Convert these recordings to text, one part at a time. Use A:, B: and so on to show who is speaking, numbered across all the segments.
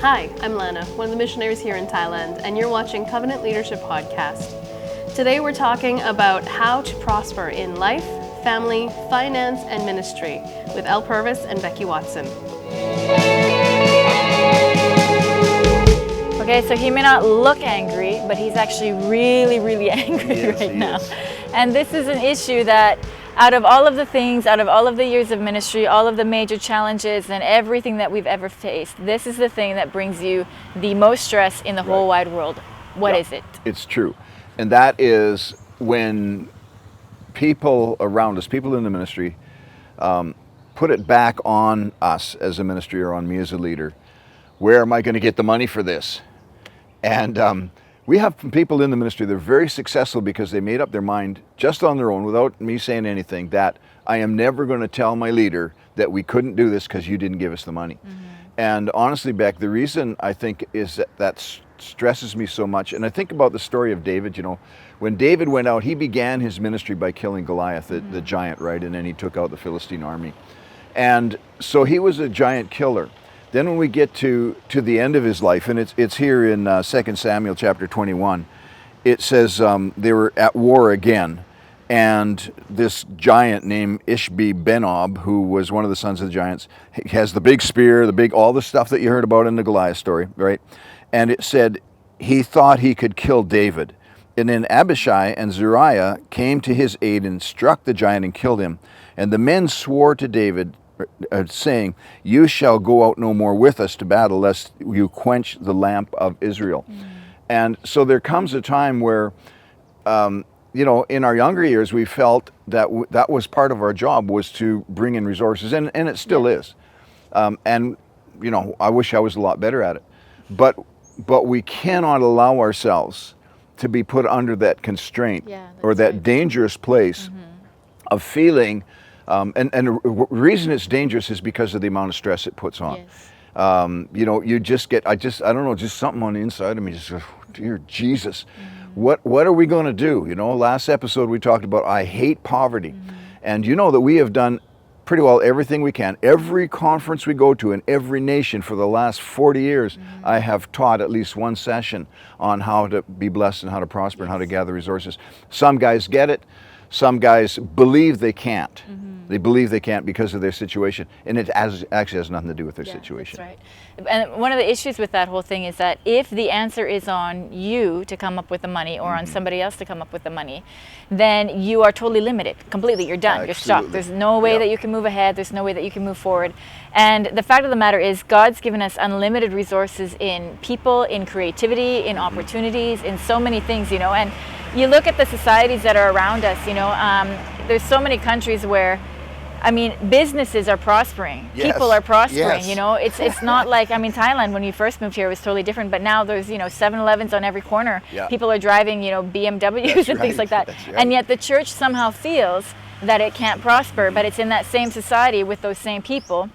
A: Hi, I'm Lana, one of the missionaries here in Thailand, and you're watching Covenant Leadership Podcast. Today we're talking about how to prosper in life, family, finance, and ministry with Elle Purvis and Becky Watson.
B: Okay, so he may not look angry, but he's actually really angry right now. And this is an issue that out of all of the things, out of all of the years of ministry, all of the major challenges and everything that we've ever faced, this is the thing that brings you the most stress in the whole wide world. What is it?
C: It's true. And that is when people around us, people in the ministry, put it back on us as a ministry or on me as a leader. Where am I going to get the money for this? And we have people in the ministry that are very successful because they made up their mind just on their own without me saying anything that I am never going to tell my leader that we couldn't do this because you didn't give us the money. Mm-hmm. And honestly, Beck, the reason I think is that stresses me so much, and I think about the story of David, you know, when David went out, he began his ministry by killing Goliath, the giant, right? And then he took out the Philistine army. And so he was a giant killer. Then when we get to the end of his life, and it's here in 2 Samuel chapter 21, it says they were at war again, and this giant named Ishbi-Benob, who was one of the sons of the giants, he has the big spear, all the stuff that you heard about in the Goliath story, right? And it said he thought he could kill David. And then Abishai and Zeruiah came to his aid and struck the giant and killed him. And the men swore to David, saying, you shall go out no more with us to battle, lest you quench the lamp of Israel. And so there comes a time where, you know, in our younger years, we felt that that was part of our job, was to bring in resources, and it still is. And, you know, I wish I was a lot better at it. But we cannot allow ourselves to be put under that constraint or that dangerous place of feeling. And the reason it's dangerous is because of the amount of stress it puts on. Yes. You know, you just get, I don't know, just something on the inside of me just goes, dear Jesus, what are we going to do? You know, last episode we talked about, I hate poverty. And you know that we have done pretty well everything we can. Every conference we go to in every nation for the last 40 years, I have taught at least one session on how to be blessed and how to prosper and how to gather resources. Some guys get it. Some guys believe they can't. They believe they can't because of their situation, and it actually has nothing to do with their situation.
B: That's right. And one of the issues with that whole thing is that if the answer is on you to come up with the money or on somebody else to come up with the money, then you are totally limited. Completely, you're done. You're stuck. There's no way that you can move ahead. There's no way that you can move forward. And the fact of the matter is, God's given us unlimited resources in people, in creativity, in opportunities, in so many things, you know. And you look at the societies that are around us, you know, there's so many countries where, I mean, businesses are prospering. Yes. People are prospering, you know. It's not like, I mean, Thailand, when we first moved here, was totally different. But now there's, you know, 7-Elevens on every corner. People are driving, you know, BMWs and things like that. And yet the church somehow feels that it can't prosper, but it's in that same society with those same people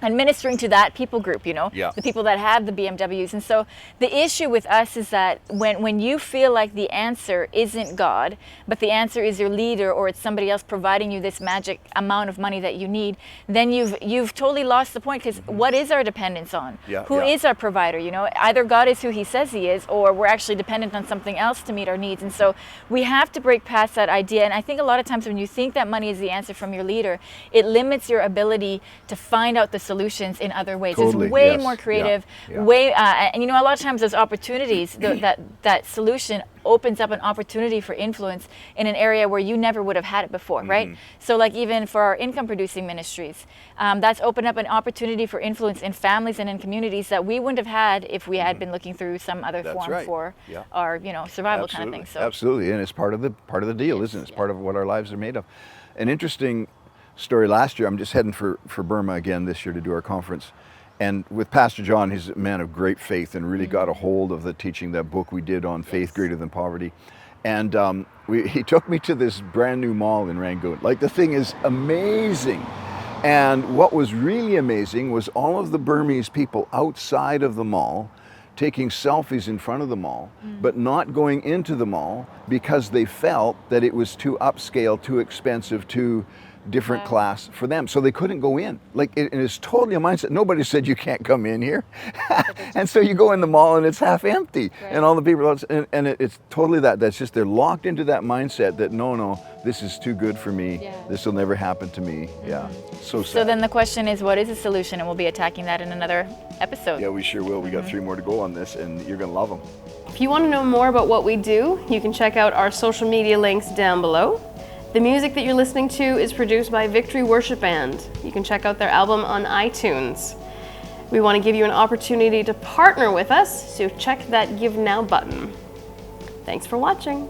B: and ministering to that people group, you know, the people that have the BMWs. And so the issue with us is that when you feel like the answer isn't God, but the answer is your leader or it's somebody else providing you this magic amount of money that you need, then you've totally lost the point, because what is our dependence on? Who is our provider? You know, either God is who he says he is, or we're actually dependent on something else to meet our needs. And so we have to break past that idea. And I think a lot of times when you think that money is the answer from your leader, it limits your ability to find out the solutions in other ways. Totally, it's way more creative, and you know, a lot of times those opportunities, that solution opens up an opportunity for influence in an area where you never would have had it before, right? So like even for our income producing ministries, that's opened up an opportunity for influence in families and in communities that we wouldn't have had if we had been looking through some other form for our, you know, survival kind of thing. So
C: absolutely, and it's part of the deal, isn't it? It's part of what our lives are made of. An interesting story last year, I'm just heading for Burma again this year to do our conference. And with Pastor John, he's a man of great faith and really got a hold of the teaching, that book we did on faith greater than poverty. And he took me to this brand new mall in Rangoon. Like, the thing is amazing. And what was really amazing was all of the Burmese people outside of the mall taking selfies in front of the mall, but not going into the mall because they felt that it was too upscale, too expensive, too different
B: Wow.
C: class for them, so they couldn't go in. Like it is totally a mindset. Nobody said you can't come in here, and so you go in the mall and it's half empty,
B: Right.
C: and all the people, it's totally that. That's just they're locked into that mindset that no, this is too good for me.
B: Yeah.
C: This will never happen to me. Yeah, so sad.
B: So then the question is, what is the solution? And we'll be attacking that in another episode.
C: Yeah, we sure will. We got 3 more to go on this, and you're gonna love them.
A: If you want to know more about what we do, you can check out our social media links down below. The music that you're listening to is produced by Victory Worship Band. You can check out their album on iTunes. We want to give you an opportunity to partner with us, so check that Give Now button. Thanks for watching.